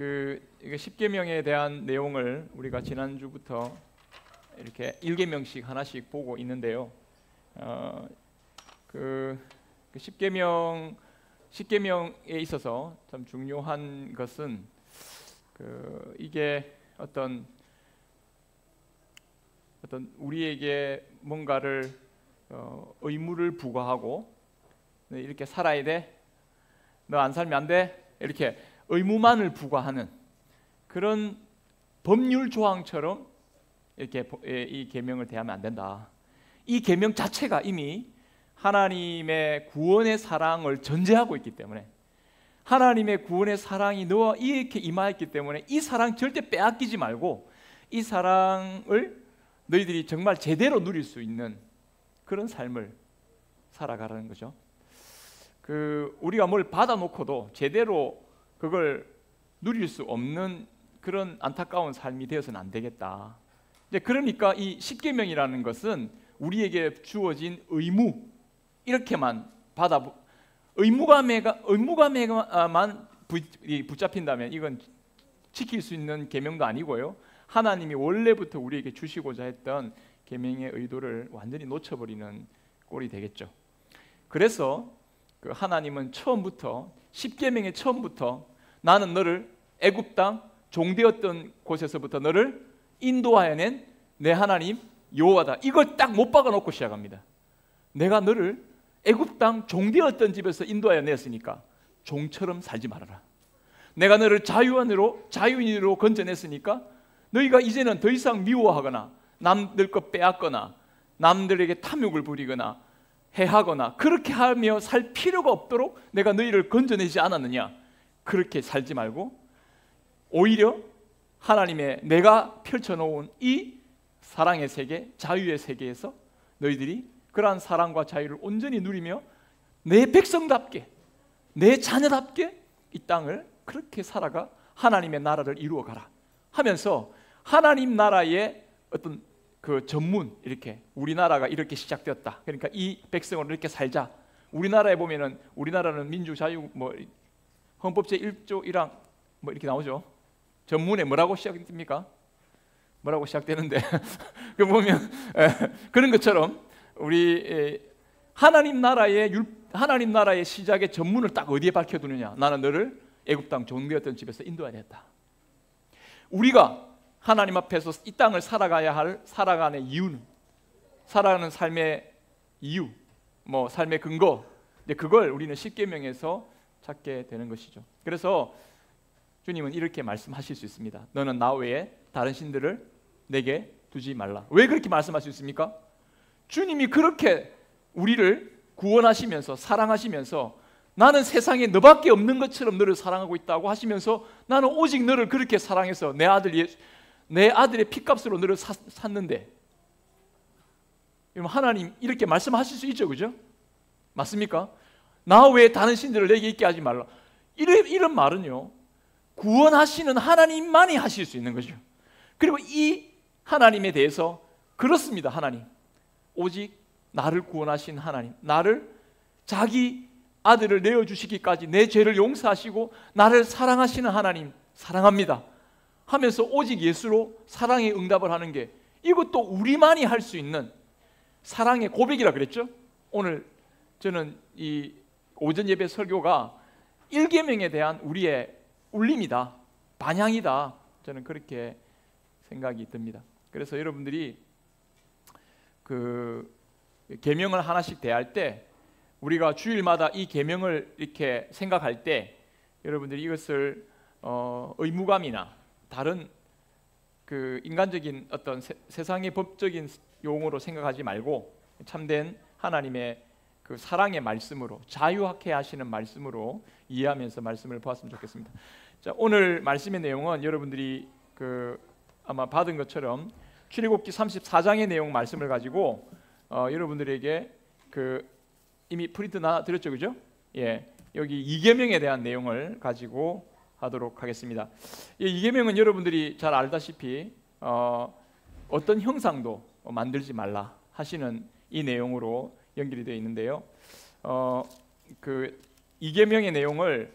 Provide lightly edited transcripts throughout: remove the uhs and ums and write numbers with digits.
이거 십계명에 대한 내용을 우리가 지난주부터 이렇게 1계명씩 하나씩 보고 있는데요. 십계명에 있어서 참 중요한 것은 이게 어떤 우리에게 뭔가를 의무를 부과하고 이렇게 살아야 돼, 너 안 살면 안 돼, 이렇게 의무만을 부과하는 그런 법률 조항처럼 이렇게 이 계명을 대하면 안 된다. 이 계명 자체가 이미 하나님의 구원의 사랑을 전제하고 있기 때문에, 하나님의 구원의 사랑이 너와 이렇게 임하였기 때문에 이 사랑 절대 빼앗기지 말고 이 사랑을 너희들이 정말 제대로 누릴 수 있는 그런 삶을 살아가라는 거죠. 우리가 뭘 받아놓고도 제대로 그걸 누릴 수 없는 그런 안타까운 삶이 되어서는 안 되겠다. 그러니까 이 십계명이라는 것은 우리에게 주어진 의무, 이렇게만 의무감에만 붙잡힌다면 이건 지킬 수 있는 계명도 아니고요, 하나님이 원래부터 우리에게 주시고자 했던 계명의 의도를 완전히 놓쳐버리는 꼴이 되겠죠. 그래서 하나님은 처음부터, 십계명의 처음부터 나는 너를 애굽 땅 종되었던 곳에서부터 너를 인도하여낸 내 하나님 여호와다, 이걸 딱 못 박아놓고 시작합니다. 내가 너를 애굽 땅 종되었던 집에서 인도하여 냈으니까 종처럼 살지 말아라. 내가 너를 자유인으로 건져냈으니까 너희가 이제는 더 이상 미워하거나 남들 것 빼앗거나 남들에게 탐욕을 부리거나 해하거나 그렇게 하며 살 필요가 없도록 내가 너희를 건져내지 않았느냐. 그렇게 살지 말고 오히려 하나님의 내가 펼쳐놓은 이 사랑의 세계, 자유의 세계에서 너희들이 그러한 사랑과 자유를 온전히 누리며 내 백성답게, 내 자녀답게 이 땅을 그렇게 살아가 하나님의 나라를 이루어가라 하면서 하나님 나라의 어떤 전문, 이렇게 우리나라가 이렇게 시작되었다. 그러니까 이 백성으로 이렇게 살자. 우리나라에 보면은 우리나라는 민주자유 헌법 제1조 1항 이렇게 나오죠. 전문에 뭐라고 시작됩니까? 뭐라고 시작되는데 그 보면 그런 것처럼 우리 하나님 나라의 시작의 전문을 딱 어디에 밝혀두느냐. 나는 너를 애굽 땅 종되었던 집에서 인도해야 됐다. 우리가 하나님 앞에서 이 땅을 살아가는 이유는, 살아가는 삶의 이유, 삶의 근거, 그걸 우리는 십계명에서 찾게 되는 것이죠. 그래서 주님은 이렇게 말씀하실 수 있습니다. 너는 나 외에 다른 신들을 내게 두지 말라. 왜 그렇게 말씀할 수 있습니까? 주님이 그렇게 우리를 구원하시면서 사랑하시면서 나는 세상에 너밖에 없는 것처럼 너를 사랑하고 있다고 하시면서 나는 오직 너를 그렇게 사랑해서 내 아들의 피값으로 너를 샀는데, 하나님 이렇게 말씀하실 수 있죠, 그죠? 맞습니까? 나 외에 다른 신들을 내게 있게 하지 말라. 이런 말은요, 구원하시는 하나님만이 하실 수 있는 거죠. 그리고 이 하나님에 대해서 그렇습니다. 하나님, 오직 나를 구원하신 하나님, 나를 자기 아들을 내어주시기까지 내 죄를 용서하시고 나를 사랑하시는 하나님, 사랑합니다 하면서 오직 예수로 사랑의 응답을 하는 게, 이것도 우리만이 할 수 있는 사랑의 고백이라 그랬죠. 오늘 저는 이 오전 예배 설교가 1계명에 대한 우리의 울림이다, 반향이다, 저는 그렇게 생각이 듭니다. 그래서 여러분들이 계명을 하나씩 대할 때, 우리가 주일마다 이 계명을 이렇게 생각할 때 여러분들이 이것을 의무감이나 다른 인간적인 어떤 세상의 법적인 용어로 생각하지 말고 참된 하나님의 사랑의 말씀으로, 자유하게 하시는 말씀으로 이해하면서 말씀을 보았으면 좋겠습니다. 자, 오늘 말씀의 내용은 여러분들이 아마 받은 것처럼 출애굽기 34장의 내용 말씀을 가지고 여러분들에게 이미 프린트 나드렸죠, 그죠? 예, 여기 2계명에 대한 내용을 가지고 하도록 하겠습니다. 이 계명은 여러분들이 잘 알다시피 어떤 형상도 만들지 말라 하시는 이 내용으로 연결이 되어 있는데요. 이 계명의 내용을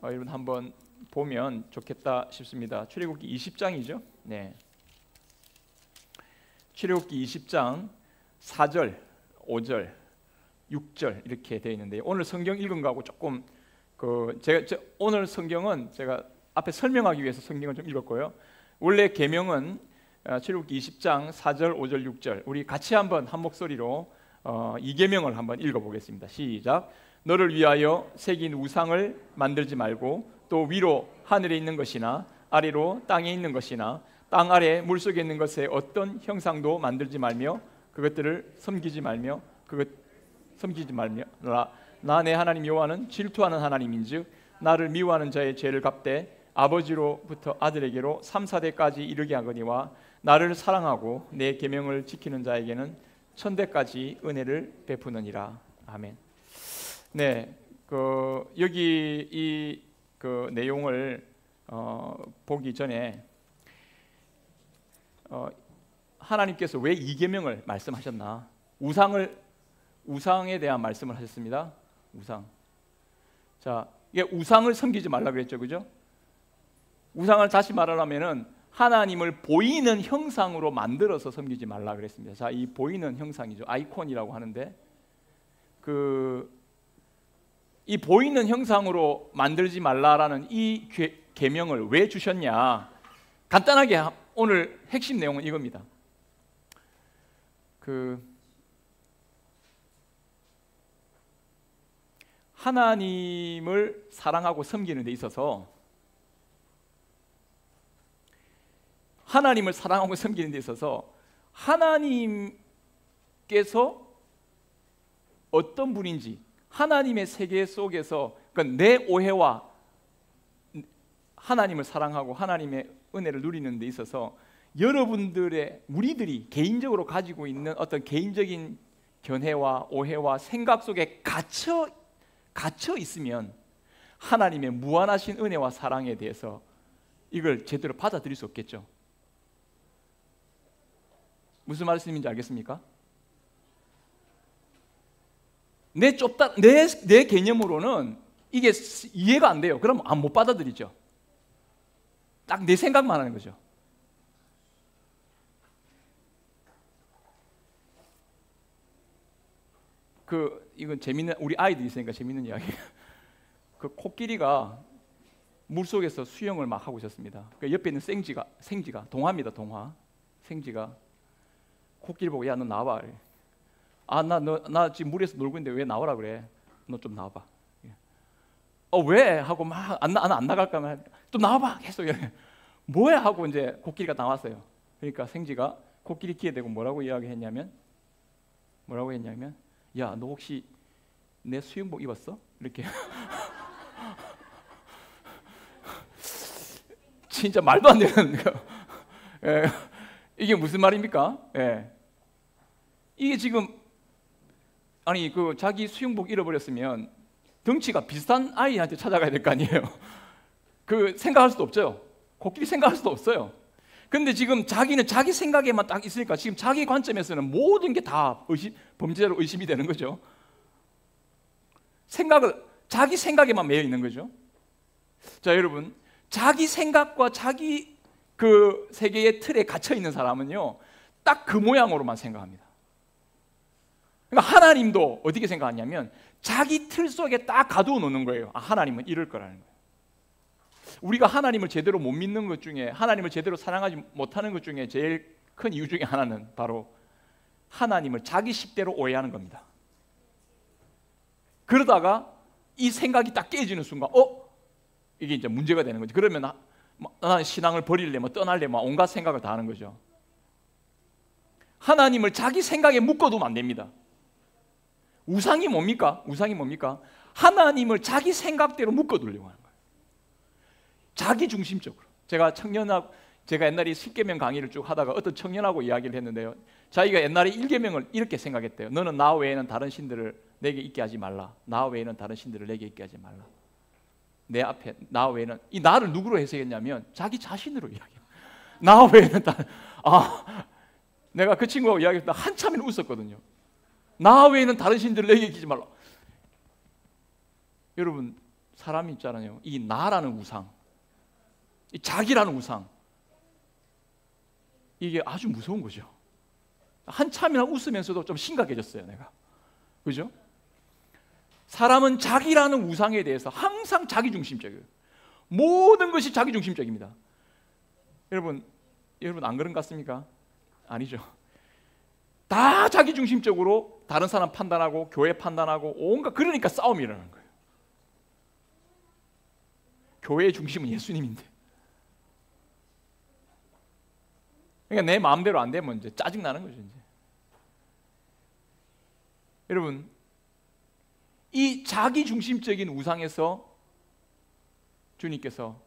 여러분 한번 보면 좋겠다 싶습니다. 출애굽기 20장이죠. 네. 출애굽기 20장 4절, 5절, 6절 이렇게 되어 있는데 오늘 성경 읽은 거하고 조금 오늘 성경은 제가 앞에 설명하기 위해서 성경을 좀 읽었고요. 원래 계명은 출애굽기 20장 4절, 5절, 6절 우리 같이 한번 한 목소리로 이 계명을 한번 읽어보겠습니다. 시작. 너를 위하여 새긴 우상을 만들지 말고 또 위로 하늘에 있는 것이나 아래로 땅에 있는 것이나 땅 아래 물속에 있는 것에 어떤 형상도 만들지 말며 그것들을 섬기지 말며 나 내 하나님 여호와는 질투하는 하나님인즉 나를 미워하는 자의 죄를 갚되 아버지로부터 아들에게로 3, 4대까지 이르게 하거니와 나를 사랑하고 내 계명을 지키는 자에게는 1000대까지 은혜를 베푸느니라. 아멘. 네, 여기 이 내용을 보기 전에 하나님께서 왜 이 계명을 말씀하셨나? 우상에 대한 말씀을 하셨습니다. 우상. 자, 이게 우상을 섬기지 말라 그랬죠, 그죠? 우상을 다시 말하려면은 하나님을 보이는 형상으로 만들어서 섬기지 말라 그랬습니다. 자, 이 보이는 형상이죠. 아이콘이라고 하는데 이 보이는 형상으로 만들지 말라라는 이 계명을 왜 주셨냐? 간단하게 오늘 핵심 내용은 이겁니다. 하나님을 사랑하고 섬기는 데 있어서 하나님께서 어떤 분인지 하나님의 세계 속에서 그러니까 내 오해와 하나님을 사랑하고 하나님의 은혜를 누리는 데 있어서 우리들이 개인적으로 가지고 있는 어떤 개인적인 견해와 오해와 생각 속에 갇혀 있으면 하나님의 무한하신 은혜와 사랑에 대해서 이걸 제대로 받아들일 수 없겠죠. 무슨 말씀인지 알겠습니까? 내 개념으로는 이게 이해가 안 돼요. 그럼 못 받아들이죠. 딱 내 생각만 하는 거죠. 이건 우리 아이들이 있으니까 재밌는 이야기예요. 코끼리가 물속에서 수영을 막 하고 있었습니다. 옆에 있는 생쥐가 동화입니다. 동화. 생쥐가 코끼리 보고 야, 너 나와봐. 그래. 나 지금 물에서 놀고 있는데 왜 나오라 그래? 너 좀 나와봐. 왜? 하고 막 안 나갈까 말. 좀 나와봐. 계속 이래. 뭐야? 하고 이제 코끼리가 나왔어요. 그러니까 생쥐가 코끼리 귀에 대고 뭐라고 이야기했냐면 야, 너 혹시 내 수영복 입었어? 이렇게. 진짜 말도 안 되는 거. 이게 무슨 말입니까? 이게 지금 자기 수영복 잃어버렸으면 덩치가 비슷한 아이한테 찾아가야 될 거 아니에요. 생각할 수도 없죠. 코끼리 생각할 수도 없어요. 근데 지금 자기는 자기 생각에만 딱 있으니까 지금 자기 관점에서는 모든 게 다 범죄자로 의심이 되는 거죠. 자기 생각에만 매여 있는 거죠. 자, 여러분, 자기 생각과 자기 세계의 틀에 갇혀 있는 사람은요, 딱 그 모양으로만 생각합니다. 그러니까 하나님도 어떻게 생각하냐면 자기 틀 속에 딱 가두어 놓는 거예요. 하나님은 이럴 거라는 거예요. 우리가 하나님을 제대로 못 믿는 것 중에, 하나님을 제대로 사랑하지 못하는 것 중에 제일 큰 이유 중에 하나는 바로 하나님을 자기 식대로 오해하는 겁니다. 그러다가 이 생각이 딱 깨지는 순간 이게 이제 문제가 되는 거죠. 그러면 나는 신앙을 버릴래, 떠날래, 온갖 생각을 다 하는 거죠. 하나님을 자기 생각에 묶어두면 안 됩니다. 우상이 뭡니까? 하나님을 자기 생각대로 묶어두려고 하는 거예요. 자기 중심적으로. 제가 옛날에 10계명 강의를 쭉 하다가 어떤 청년하고 이야기를 했는데요. 자기가 옛날에 1계명을 이렇게 생각했대요. 너는 나 외에는 다른 신들을 내게 있게 하지 말라. 나 외에는 다른 신들을 내게 있게 하지 말라. 내 앞에 나 외에는, 이 나를 누구로 해석했냐면 자기 자신으로 이야기해요. 나 외에는 내가 그 친구하고 이야기할 때 한참을 웃었거든요. 나 외에는 다른 신들을 내게 있지 말라. 여러분, 사람이 있잖아요. 이 나라는 우상, 이 자기라는 우상, 이게 아주 무서운 거죠. 한참이나 웃으면서도 좀 심각해졌어요, 내가. 그죠? 사람은 자기라는 우상에 대해서 항상 자기중심적이에요. 모든 것이 자기중심적입니다. 여러분 안 그런 것 같습니까? 아니죠. 다 자기중심적으로 다른 사람 판단하고 교회 판단하고 온갖, 그러니까 싸움이 일어나는 거예요. 교회의 중심은 예수님인데. 그러니까 내 마음대로 안 되면 이제 짜증나는 거죠, 이제. 여러분, 이 자기중심적인 우상에서 주님께서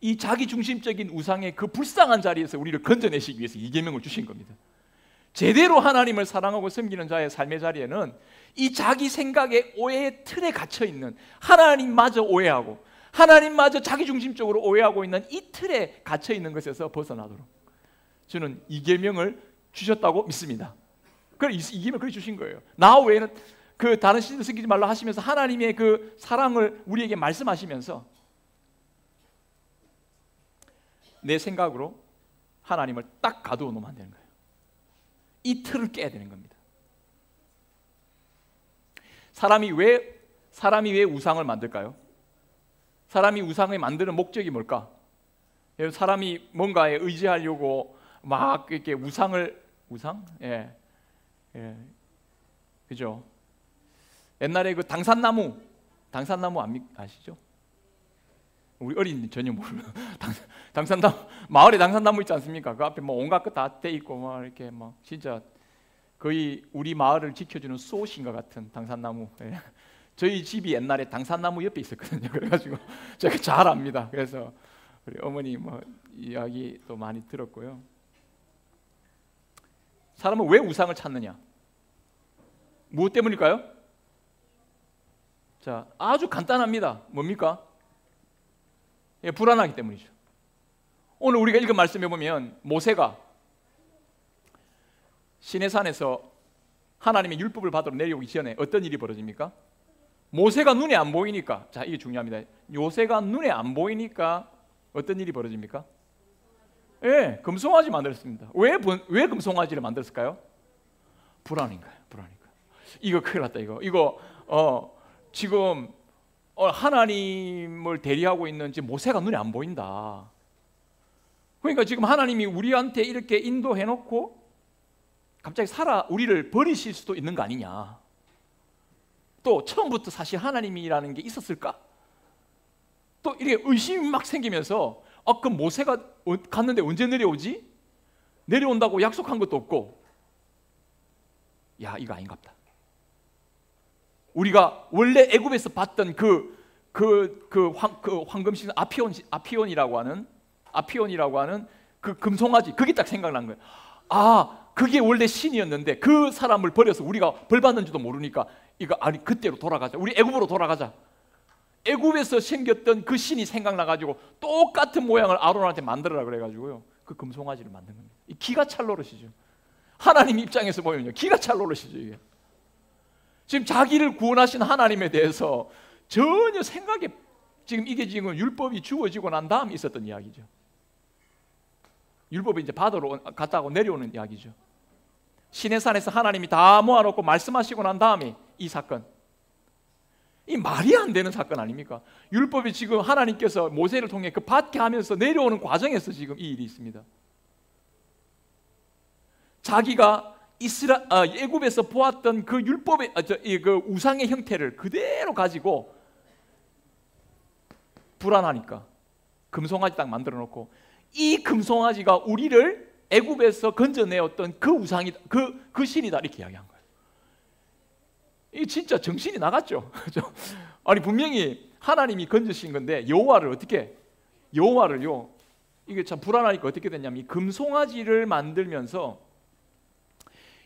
이 자기중심적인 우상의 그 불쌍한 자리에서 우리를 건져내시기 위해서 이 계명을 주신 겁니다. 제대로 하나님을 사랑하고 섬기는 자의 삶의 자리에는 이 자기 생각의 오해의 틀에 갇혀있는, 하나님마저 오해하고 하나님마저 자기중심적으로 오해하고 있는 이 틀에 갇혀있는 것에서 벗어나도록 저는 이 계명을 주셨다고 믿습니다. 이 계명을 그렇게 주신 거예요. 나 외에는 그 다른 신을 섬기지 말라 하시면서 하나님의 그 사랑을 우리에게 말씀하시면서 내 생각으로 하나님을 딱 가두어 놓으면 안 되는 거예요. 이 틀을 깨야 되는 겁니다. 사람이 왜 우상을 만들까요? 사람이 우상을 만드는 목적이 뭘까? 사람이 뭔가에 의지하려고 막 이렇게 우상? 예. 그죠? 옛날에 그 당산나무 아시죠? 우리 어린이 전혀 모르는 당산나무, 마을에 당산나무 있지 않습니까? 그 앞에 뭐 온갖 것 다 떼 있고 막 이렇게 막 진짜 거의 우리 마을을 지켜주는 수호신과 같은 당산나무. 예. 저희 집이 옛날에 당산나무 옆에 있었거든요. 그래가지고 제가 잘 압니다. 그래서 우리 어머니 뭐 이야기도 많이 들었고요. 사람은 왜 우상을 찾느냐? 무엇 때문일까요? 자, 아주 간단합니다. 뭡니까? 예, 불안하기 때문이죠. 오늘 우리가 읽은 말씀에 보면 모세가 시내산에서 하나님의 율법을 받으러 내려오기 전에 어떤 일이 벌어집니까? 모세가 눈에 안 보이니까, 자, 이게 중요합니다. 모세가 눈에 안 보이니까 어떤 일이 벌어집니까? 예, 금송아지 만들었습니다. 왜 금송아지를 만들었을까요? 불안인가요? 불안인가요? 이거 큰일 났다. 이거 지금 하나님을 대리하고 있는 지금 모세가 눈에 안 보인다. 그러니까 지금 하나님이 우리한테 이렇게 인도해놓고 갑자기 우리를 버리실 수도 있는 거 아니냐. 또 처음부터 사실 하나님이라는 게 있었을까? 또 이렇게 의심이 막 생기면서 그럼 모세가 갔는데 언제 내려오지? 내려온다고 약속한 것도 없고, 야, 이거 아닌갑다. 우리가 원래 애굽에서 봤던 황금신 아피온이라고 하는 그 금송아지, 그게 딱 생각난 거예요. 그게 원래 신이었는데 그 사람을 버려서 우리가 벌 받는 줄도 모르니까 그때로 돌아가자. 우리 애굽으로 돌아가자. 애굽에서 생겼던 그 신이 생각나가지고 똑같은 모양을 아론한테 만들어라 그래가지고요, 그 금송아지를 만든 겁니다. 기가 찰 노릇이죠. 하나님 입장에서 보면요, 기가 찰 노릇이죠. 이게 지금 자기를 구원하신 하나님에 대해서 전혀 생각에, 이게 율법이 주어지고 난 다음에 있었던 이야기죠. 율법이 이제 바다로 갔다고 내려오는 이야기죠. 시내산에서 하나님이 다 모아놓고 말씀하시고 난 다음에 이 사건, 이 말이 안 되는 사건 아닙니까? 율법이 지금 하나님께서 모세를 통해 그 받게 하면서 내려오는 과정에서 지금 이 일이 있습니다. 자기가 애굽에서 보았던 그 율법의 그 우상의 형태를 그대로 가지고 불안하니까 금송아지 딱 만들어 놓고, 이 금송아지가 우리를 애굽에서 건져내었던 그 우상이다, 그 신이다, 이렇게 이야기한 거예요. 이 진짜 정신이 나갔죠. 아니 분명히 하나님이 건져신 건데 여호와를요, 이게 참 불안하니까 어떻게 됐냐면, 이 금송아지를 만들면서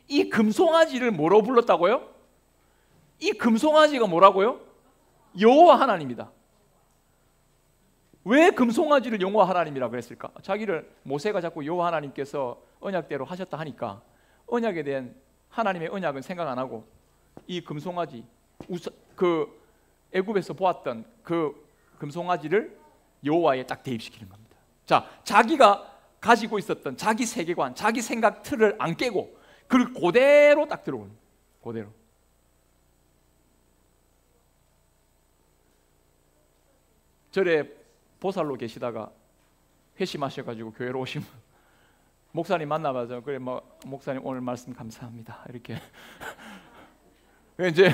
이 금송아지를 뭐로 불렀다고요? 이 금송아지가 뭐라고요? 여호와 하나님이다. 왜 금송아지를 여호와 하나님이라고 했을까? 모세가 자꾸 여호와 하나님께서 언약대로 하셨다 하니까 언약에 대한 하나님의 언약은 생각 안 하고 이 금송아지, 그 애굽에서 보았던 그 금송아지를 여호와에 딱 대입시키는 겁니다. 자, 자기가 가지고 있었던 자기 세계관, 자기 생각 틀을 안 깨고 그걸 그대로 딱 들어오는 거예요. 그대로. 절에 보살로 계시다가 회심하셔가지고 교회로 오시면 목사님 만나봐서 그래 뭐 목사님 오늘 말씀 감사합니다 이렇게 이제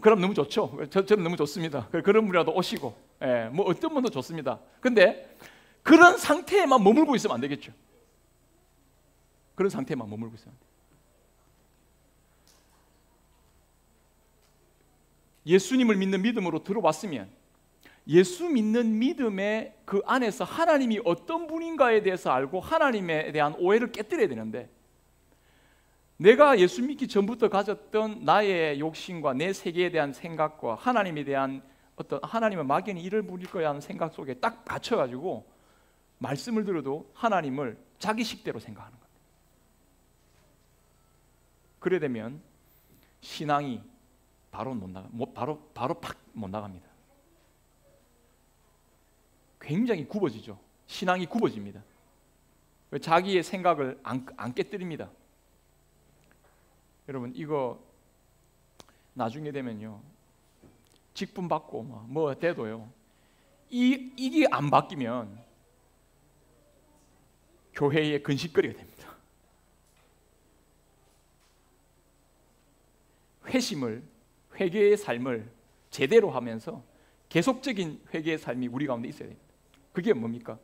그럼 너무 좋죠. 저는 너무 좋습니다. 그런 분이라도 오시고, 예, 뭐 어떤 분도 좋습니다. 근데 그런 상태에만 머물고 있으면 안 되겠죠. 그런 상태에만 머물고 있으면 안 돼요. 예수님을 믿는 믿음으로 들어왔으면 예수 믿는 믿음의 그 안에서 하나님이 어떤 분인가에 대해서 알고 하나님에 대한 오해를 깨뜨려야 되는데, 내가 예수 믿기 전부터 가졌던 나의 욕심과 내 세계에 대한 생각과 하나님에 대한 어떤 하나님은 막연히 이를 부릴 거야 하는 생각 속에 딱 갇혀가지고 말씀을 들어도 하나님을 자기 식대로 생각하는 거예요. 그래 되면 신앙이 바로 팍 못 나갑니다. 굉장히 굽어지죠. 신앙이 굽어집니다. 자기의 생각을 안 깨뜨립니다. 여러분 이거 나중에 되면요 직분 받고 뭐 돼도요 이게 안 바뀌면 교회의 근심거리가 됩니다. 회개의 삶을 제대로 하면서 계속적인 회개의 삶이 우리 가운데 있어야 됩니다. 그게 뭡니까?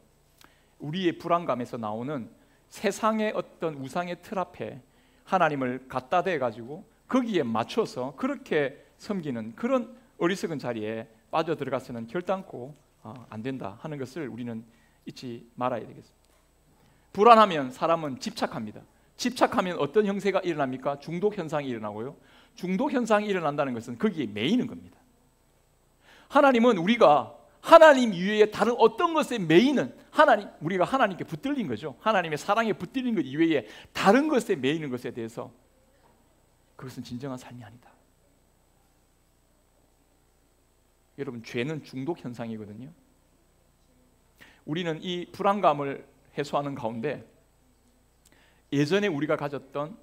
우리의 불안감에서 나오는 세상의 어떤 우상의 틀 앞에 하나님을 갖다 대가지고 거기에 맞춰서 그렇게 섬기는 그런 어리석은 자리에 빠져 들어가서는 결단코 안 된다 하는 것을 우리는 잊지 말아야 되겠습니다. 불안하면 사람은 집착합니다. 집착하면 어떤 형세가 일어납니까? 중독 현상이 일어나고요. 중독 현상이 일어난다는 것은 거기에 매이는 겁니다. 하나님은 우리가 하나님 이외에 다른 어떤 것에 매이는 우리가 하나님께 붙들린 거죠. 하나님의 사랑에 붙들린 것 이외에 다른 것에 매이는 것에 대해서 그것은 진정한 삶이 아니다. 여러분 죄는 중독 현상이거든요. 우리는 이 불안감을 해소하는 가운데 예전에 우리가 가졌던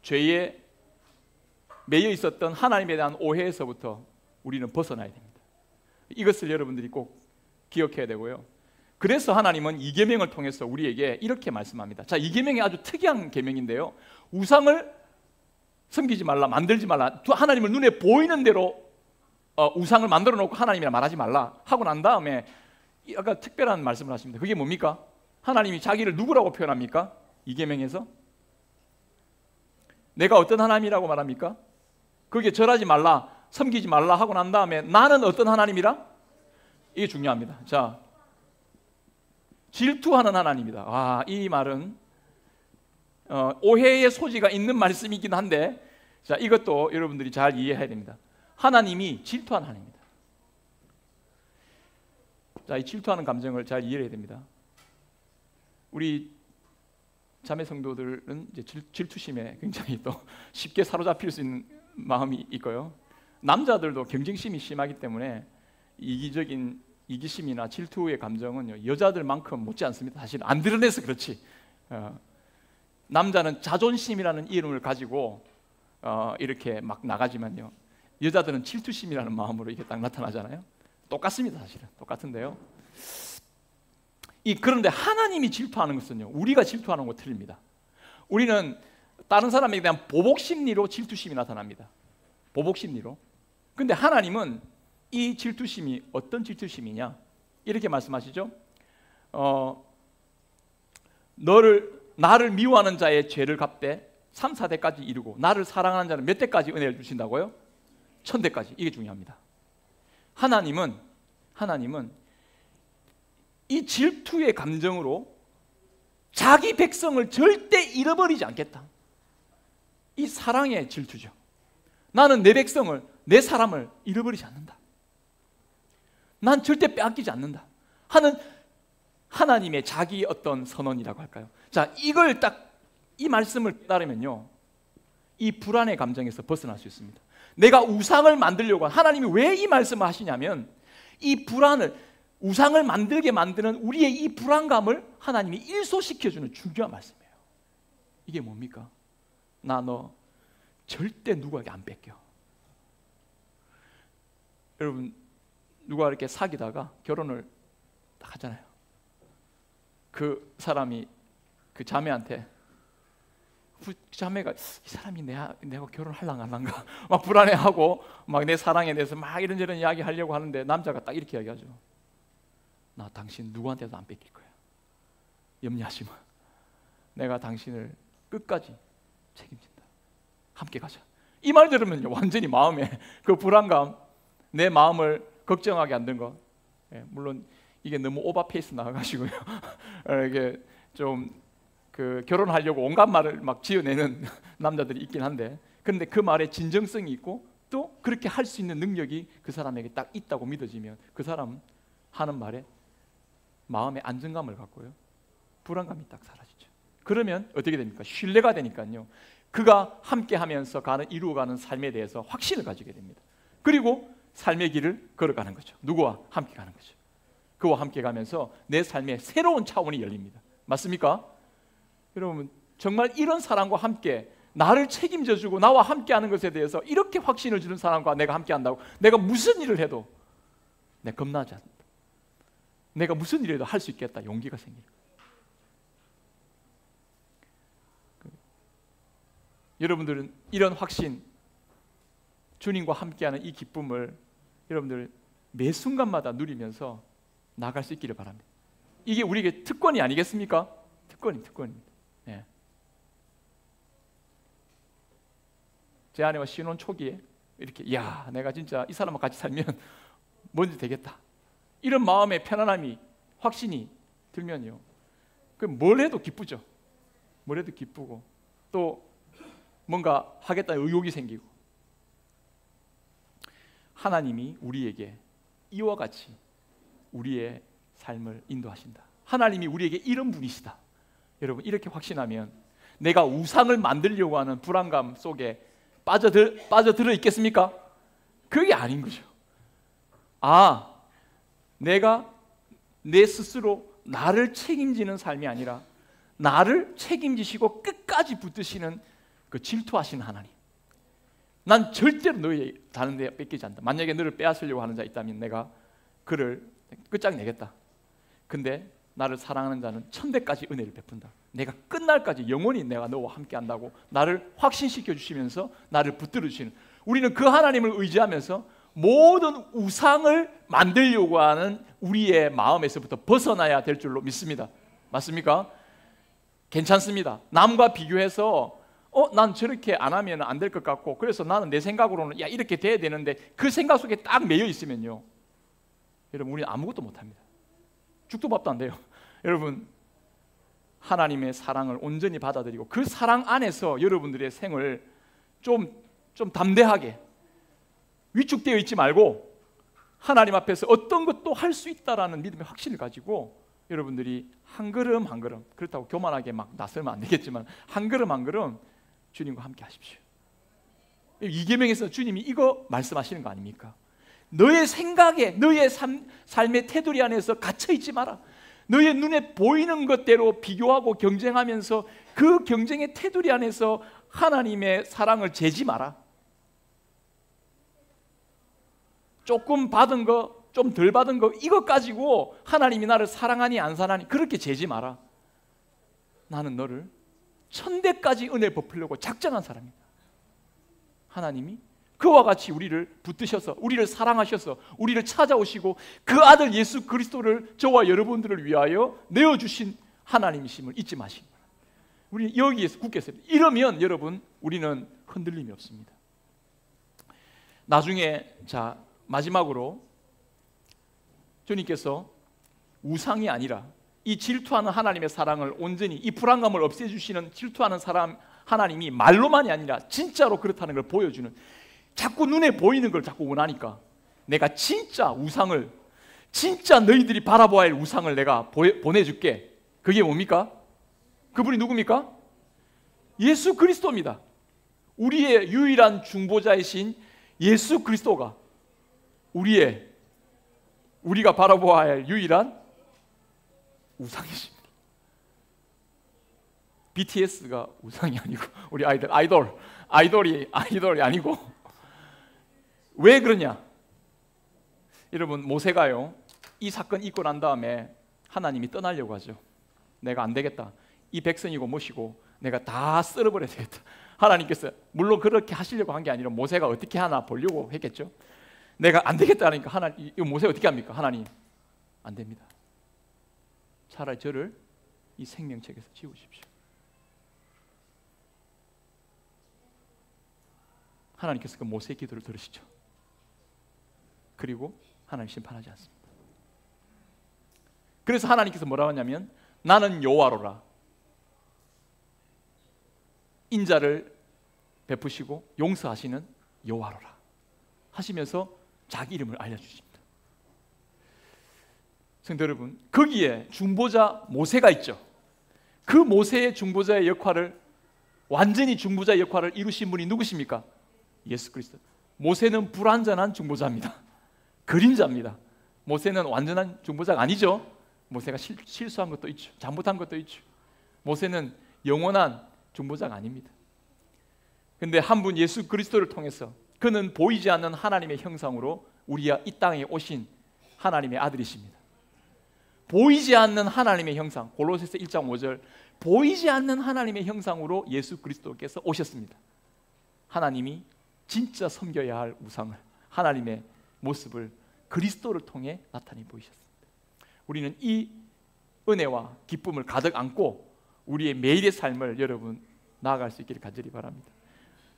죄에 매여 있었던 하나님에 대한 오해에서부터 우리는 벗어나야 됩니다. 이것을 여러분들이 꼭 기억해야 되고요. 그래서 하나님은 이 계명을 통해서 우리에게 이렇게 말씀합니다. 자, 이 계명이 아주 특이한 계명인데요. 우상을 섬기지 말라, 만들지 말라. 하나님을 눈에 보이는 대로 우상을 만들어 놓고 하나님이라 말하지 말라 하고 난 다음에 아까 특별한 말씀을 하십니다. 그게 뭡니까? 하나님이 자기를 누구라고 표현합니까? 이 계명에서 내가 어떤 하나님이라고 말합니까? 거기에 절하지 말라, 섬기지 말라 하고 난 다음에 나는 어떤 하나님이라? 이게 중요합니다. 자, 질투하는 하나님이다. 이 말은 오해의 소지가 있는 말씀이긴 한데, 자, 이것도 여러분들이 잘 이해해야 됩니다. 하나님이 질투하는 하나님입니다. 자, 이 질투하는 감정을 잘 이해해야 됩니다. 우리 자매 성도들은 이제 질투심에 굉장히 또 쉽게 사로잡힐 수 있는 마음이 있고요. 남자들도 경쟁심이 심하기 때문에 이기적인 이기심이나 질투의 감정은 여자들만큼 못지 않습니다. 사실 안 드러내서 그렇지. 남자는 자존심이라는 이름을 가지고 이렇게 막 나가지만요, 여자들은 질투심이라는 마음으로 이렇게 딱 나타나잖아요. 똑같습니다. 사실은 똑같은데요. 그런데 하나님이 질투하는 것은요, 우리가 질투하는 것 틀립니다. 우리는 다른 사람에 대한 보복심리로 질투심이 나타납니다. 보복심리로. 근데 하나님은 이 질투심이 어떤 질투심이냐? 이렇게 말씀하시죠. 나를 미워하는 자의 죄를 갚되 3, 4대까지 이루고 나를 사랑하는 자는 몇 대까지 은혜를 주신다고요? 1000대까지. 이게 중요합니다. 하나님은 이 질투의 감정으로 자기 백성을 절대 잃어버리지 않겠다. 이 사랑의 질투죠. 나는 내 백성을, 내 사람을 잃어버리지 않는다. 난 절대 빼앗기지 않는다 하는 하나님의 자기 어떤 선언이라고 할까요? 자, 이걸 딱 이 말씀을 깨달으면요, 이 불안의 감정에서 벗어날 수 있습니다. 내가 우상을 만들려고 하나님이 왜 이 말씀을 하시냐면 이 불안을, 우상을 만들게 만드는 우리의 이 불안감을 하나님이 일소시켜주는 중요한 말씀이에요. 이게 뭡니까? 나 너 절대 누구에게 안 뺏겨. 여러분, 누가 이렇게 사귀다가 결혼을 딱 하잖아요. 그 사람이 그 자매한테, 그 자매가 이 사람이 내가 결혼할랑 안 할란가 막 불안해하고 막 내 사랑에 대해서 막 이런저런 이야기 하려고 하는데 남자가 딱 이렇게 이야기하죠. 나 당신 누구한테도 안 뺏길 거야. 염려하지 마. 내가 당신을 끝까지 책임진다. 함께 가자. 이 말 들으면요, 완전히 마음에 그 불안감, 내 마음을 걱정하게 안 된 거. 물론 이게 너무 오버페이스 나와가지고요. 이게 좀 그 결혼하려고 온갖 말을 막 지어내는 남자들이 있긴 한데, 그런데 그 말에 진정성이 있고 또 그렇게 할 수 있는 능력이 그 사람에게 딱 있다고 믿어지면 그 사람 하는 말에 마음의 안정감을 갖고요, 불안감이 딱 사라지죠. 그러면 어떻게 됩니까? 신뢰가 되니까요, 그가 함께하면서 이루어가는 삶에 대해서 확신을 가지게 됩니다. 그리고 삶의 길을 걸어가는 거죠. 누구와 함께 가는 거죠. 그와 함께 가면서 내 삶의 새로운 차원이 열립니다. 맞습니까? 여러분, 정말 이런 사람과 함께 나를 책임져주고 나와 함께하는 것에 대해서 이렇게 확신을 주는 사람과 내가 함께한다고, 내가 무슨 일을 해도 내가 겁나지 않는다. 내가 무슨 일이라도 할 수 있겠다. 용기가 생깁니다. 여러분들은 이런 확신, 주님과 함께하는 이 기쁨을 여러분들 매 순간마다 누리면서 나아갈 수 있기를 바랍니다. 이게 우리에게 특권이 아니겠습니까? 특권입니다. 네. 제 아내와 신혼 초기에 이렇게, 야, 내가 진짜 이 사람과 같이 살면 뭔지 되겠다, 이런 마음의 편안함이, 확신이 들면요, 그 뭘 해도 기쁘죠. 뭘 해도 기쁘고 또 뭔가 하겠다는 의욕이 생기고. 하나님이 우리에게 이와 같이 우리의 삶을 인도하신다. 하나님이 우리에게 이런 분이시다. 여러분, 이렇게 확신하면 내가 우상을 만들려고 하는 불안감 속에 빠져들어 있겠습니까? 그게 아닌 거죠. 아, 내가 내 스스로 나를 책임지는 삶이 아니라 나를 책임지시고 끝까지 붙드시는 그 질투하시는 하나님. 난 절대로 너희 다른 데 뺏기지 않는다. 만약에 너를 빼앗으려고 하는 자 있다면 내가 그를 끝장내겠다. 근데 나를 사랑하는 자는 천대까지 은혜를 베푼다. 내가 끝날까지 영원히 내가 너와 함께 한다고 나를 확신시켜 주시면서 나를 붙들어 주시는, 우리는 그 하나님을 의지하면서 모든 우상을 만들려고 하는 우리의 마음에서부터 벗어나야 될 줄로 믿습니다. 맞습니까? 괜찮습니다. 남과 비교해서 난 저렇게 안 하면 안 될 것 같고, 그래서 나는 내 생각으로는 야, 이렇게 돼야 되는데, 그 생각 속에 딱 매여 있으면요, 여러분, 우리는 아무것도 못합니다. 죽도 밥도 안 돼요. 여러분, 하나님의 사랑을 온전히 받아들이고 그 사랑 안에서 여러분들의 생을 좀 담대하게 위축되어 있지 말고 하나님 앞에서 어떤 것도 할 수 있다라는 믿음의 확신을 가지고 여러분들이 한 걸음 한 걸음, 그렇다고 교만하게 막 나서면 안 되겠지만 한 걸음 한 걸음 주님과 함께 하십시오. 이계명에서 주님이 이거 말씀하시는 거 아닙니까? 너의 생각에, 너의 삶의 테두리 안에서 갇혀 있지 마라. 너의 눈에 보이는 것대로 비교하고 경쟁하면서 그 경쟁의 테두리 안에서 하나님의 사랑을 재지 마라. 조금 받은 거, 좀 덜 받은 거, 이것 가지고 하나님이 나를 사랑하니 안 사랑하니 그렇게 재지 마라. 나는 너를 천대까지 은혜 베풀려고 작정한 사람이다. 하나님이 그와 같이 우리를 붙드셔서, 우리를 사랑하셔서 우리를 찾아오시고 그 아들 예수 그리스도를 저와 여러분들을 위하여 내어주신 하나님이심을 잊지 마시기 바랍니다. 우리는 여기에서 굳게 섭니다. 이러면 여러분, 우리는 흔들림이 없습니다. 나중에, 자, 마지막으로 주님께서 우상이 아니라 이 질투하는 하나님의 사랑을 온전히, 이 불안감을 없애주시는 질투하는 사람 하나님이 말로만이 아니라 진짜로 그렇다는 걸 보여주는, 자꾸 눈에 보이는 걸 자꾸 원하니까 내가 진짜 우상을, 진짜 너희들이 바라보아야 할 우상을 내가 보내줄게. 그게 뭡니까? 그분이 누굽니까? 예수 그리스도입니다. 우리의 유일한 중보자이신 예수 그리스도가 우리의 우리가 바라보아야 할 유일한 우상이십니다. BTS가 우상이 아니고 우리 아이돌이 아니고. 왜 그러냐? 여러분, 모세가요, 이 사건 있고 난 다음에 하나님이 떠나려고 하죠. 내가 안 되겠다, 이 백성이고 모시고 내가 다 쓸어버려야 되겠다. 하나님께서 물론 그렇게 하시려고 한 게 아니라 모세가 어떻게 하나 보려고 했겠죠. 내가 안 되겠다 하니까 하나님, 이거 모세 어떻게 합니까? 하나님, 안 됩니다. 차라리 저를 이 생명책에서 지우십시오. 하나님께서 그 모세의 기도를 들으시죠. 그리고 하나님 심판하지 않습니다. 그래서 하나님께서 뭐라고 하냐면, 나는 여호와로라, 인자를 베푸시고 용서하시는 여호와로라 하시면서 자기 이름을 알려주십니다. 성도 여러분, 거기에 중보자 모세가 있죠. 그 모세의 중보자의 역할을, 완전히 중보자의 역할을 이루신 분이 누구십니까? 예수 그리스도. 모세는 불완전한 중보자입니다. 그림자입니다. 모세는 완전한 중보자가 아니죠. 모세가 실수한 것도 있죠. 잘못한 것도 있죠. 모세는 영원한 중보자가 아닙니다. 근데 한 분 예수 그리스도를 통해서, 그는 보이지 않는 하나님의 형상으로 우리가 이 땅에 오신 하나님의 아들이십니다. 보이지 않는 하나님의 형상, 골로새서 1장 5절, 보이지 않는 하나님의 형상으로 예수 그리스도께서 오셨습니다. 하나님이 진짜 섬겨야 할 우상을, 하나님의 모습을 그리스도를 통해 나타내 보이셨습니다. 우리는 이 은혜와 기쁨을 가득 안고 우리의 매일의 삶을 여러분 나아갈 수 있기를 간절히 바랍니다.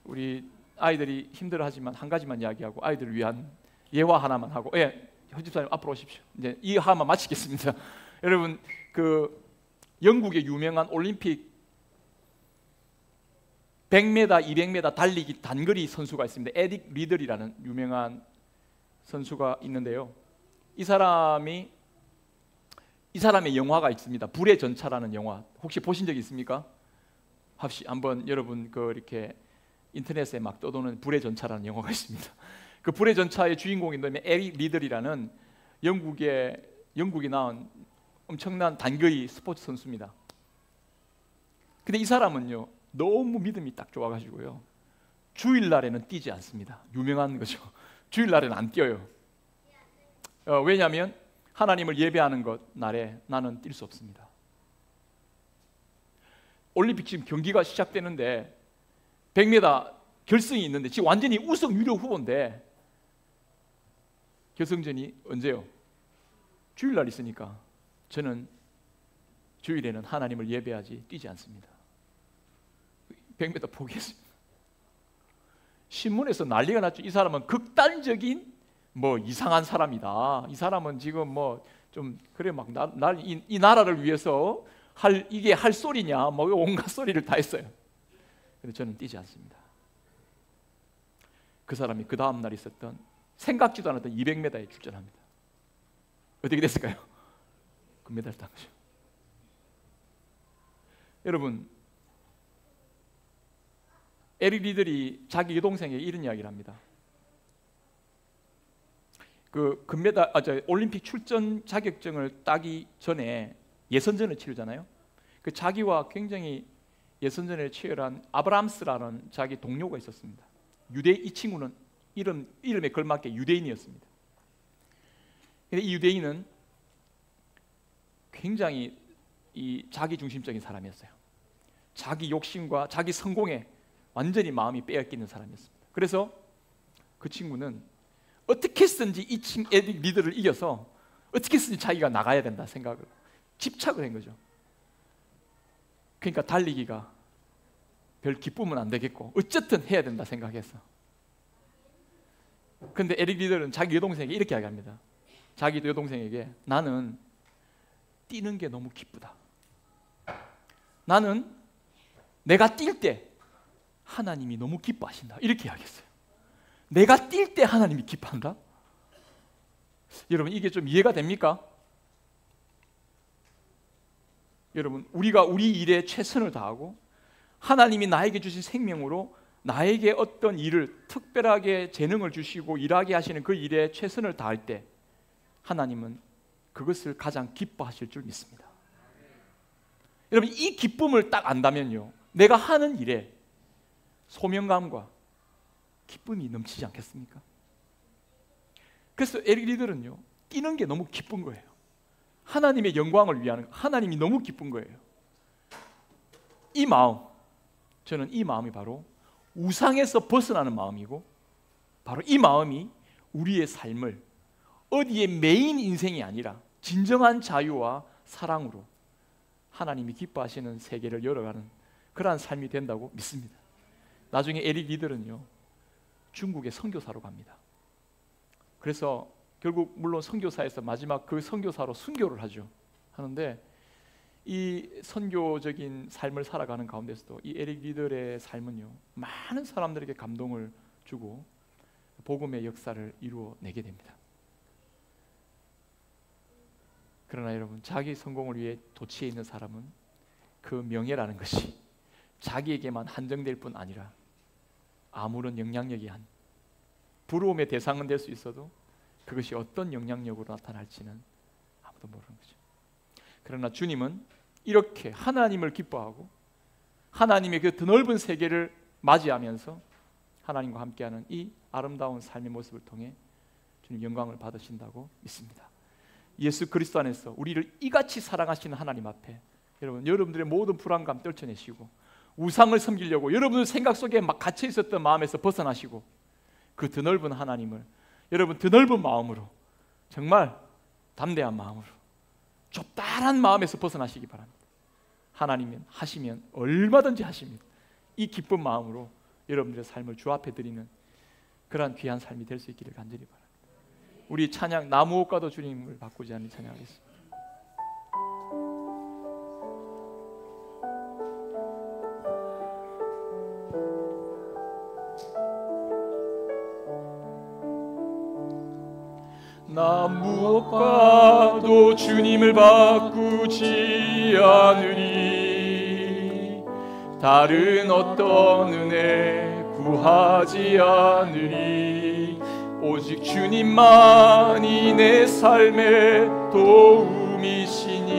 우리 아이들이 힘들어하지만 한 가지만 이야기하고 아이들을 위한 예화 하나만 하고, 허집사님 앞으로 오십시오. 이제 이 하나만 마치겠습니다. 여러분, 그 영국의 유명한 올림픽 100m, 200m 달리기 단거리 선수가 있습니다. 에딕 리들이라는 유명한 선수가 있는데요. 이 사람의 영화가 있습니다. 불의 전차라는 영화. 혹시 보신 적 있습니까? 한번 여러분 이렇게 인터넷에 막 떠도는 불의 전차라는 영화가 있습니다. 그 불의 전차의 주인공이 에릭 리들이라는 영국이 나온 엄청난 단거리 스포츠 선수입니다. 근데 이 사람은요, 너무 믿음이 딱 좋아가지고요, 주일날에는 뛰지 않습니다. 유명한 거죠. 주일날에는 안 뛰어요. 왜냐하면 하나님을 예배하는 것 날에 나는 뛸 수 없습니다. 올림픽 지금 경기가 시작되는데 100m 결승이 있는데 지금 완전히 우승 유력 후보인데 결승전이 언제요? 주일날 있으니까 저는 주일에는 하나님을 예배하지 뛰지 않습니다. 100m 포기했습니다. 신문에서 난리가 났죠. 이 사람은 극단적인 이상한 사람이다. 이 사람은 지금 좀 그래 막 이 나라를 위해서 이게 할 소리냐, 온갖 소리를 다 했어요. 근데 저는 뛰지 않습니다. 그 사람이 그 다음 날 있었던 생각지도 않았던 200m에 출전합니다. 어떻게 됐을까요? 금메달 딴 거죠. 여러분, 에릭 리들이 자기 여동생에게 이런 이야기를 합니다. 올림픽 출전 자격증을 따기 전에 예선전을 치르잖아요. 그 자기와 굉장히 예선전에 치열한 아브람스라는 자기 동료가 있었습니다. 이 친구는 이름에 걸맞게 유대인이었습니다. 근데 이 유대인은 굉장히 자기 중심적인 사람이었어요. 자기 욕심과 자기 성공에 완전히 마음이 빼앗기는 사람이었습니다. 그래서 그 친구는 어떻게 해서든지 이 에릭 리더를 이겨서 어떻게 해서든지 자기가 나가야 된다 생각을, 집착을 한 거죠. 그러니까 달리기가 별 기쁨은 안 되겠고 어쨌든 해야 된다 생각했어. 근데 에릭 리더는 자기 여동생에게 이렇게 이야기합니다. 자기 여동생에게, 나는 뛰는 게 너무 기쁘다. 나는 내가 뛸 때 하나님이 너무 기뻐하신다. 이렇게 이야기했어요. 내가 뛸 때 하나님이 기뻐한다? 여러분, 이게 좀 이해가 됩니까? 여러분, 우리가 우리 일에 최선을 다하고 하나님이 나에게 주신 생명으로 나에게 어떤 일을 특별하게 재능을 주시고 일하게 하시는 그 일에 최선을 다할 때 하나님은 그것을 가장 기뻐하실 줄 믿습니다. 여러분, 이 기쁨을 딱 안다면요, 내가 하는 일에 소명감과 기쁨이 넘치지 않겠습니까? 그래서 에릭 리더는요, 뛰는 게 너무 기쁜 거예요. 하나님의 영광을 위하는 거, 하나님이 너무 기쁜 거예요. 이 마음, 저는 이 마음이 바로 우상에서 벗어나는 마음이고, 바로 이 마음이 우리의 삶을 어디에 메인 인생이 아니라 진정한 자유와 사랑으로 하나님이 기뻐하시는 세계를 열어가는 그러한 삶이 된다고 믿습니다. 나중에 에릭 리더는요, 중국에 선교사로 갑니다. 그래서 결국 물론 선교사에서 마지막 그 선교사로 순교를 하는데, 이 선교적인 삶을 살아가는 가운데서도 이 에릭 리더의 삶은요, 많은 사람들에게 감동을 주고 복음의 역사를 이루어내게 됩니다. 그러나 여러분, 자기 성공을 위해 도취해 있는 사람은 그 명예라는 것이 자기에게만 한정될 뿐 아니라 아무런 영향력이 한 부러움의 대상은 될 수 있어도 그것이 어떤 영향력으로 나타날지는 아무도 모르는 거죠. 그러나 주님은 이렇게 하나님을 기뻐하고 하나님의 그 드넓은 세계를 맞이하면서 하나님과 함께하는 이 아름다운 삶의 모습을 통해 주님 영광을 받으신다고 믿습니다. 예수 그리스도 안에서 우리를 이같이 사랑하시는 하나님 앞에 여러분들의 모든 불안감 떨쳐내시고 우상을 섬기려고 여러분의 생각 속에 막 갇혀 있었던 마음에서 벗어나시고 그 드넓은 하나님을 여러분 드넓은 마음으로, 정말 담대한 마음으로, 좁다란 마음에서 벗어나시기 바랍니다. 하나님은 하시면 얼마든지 하십니다. 이 기쁜 마음으로 여러분들의 삶을 주 앞에 드리는 그러한 귀한 삶이 될 수 있기를 간절히 바랍니다. 우리 찬양 나무옥과도 주님을 바꾸지 않는 찬양하겠습니다. 나 무엇과도 주님을 바꾸지 않으리, 다른 어떤 은혜 구하지 않으리, 오직 주님만이 내 삶의 도움이시니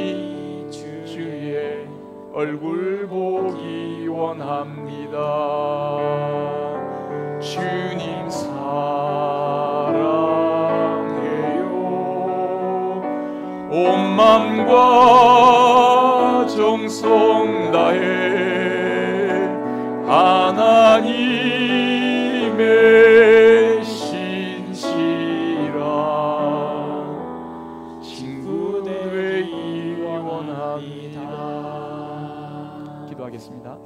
주의 얼굴 보기 원합니다. 주님 온 맘과 정성 다해 하나님의 신실한 친구 되기 원합니다. 기도하겠습니다.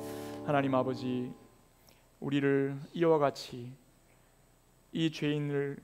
하나님 아버지, 우리를 이와 같이 이 죄인을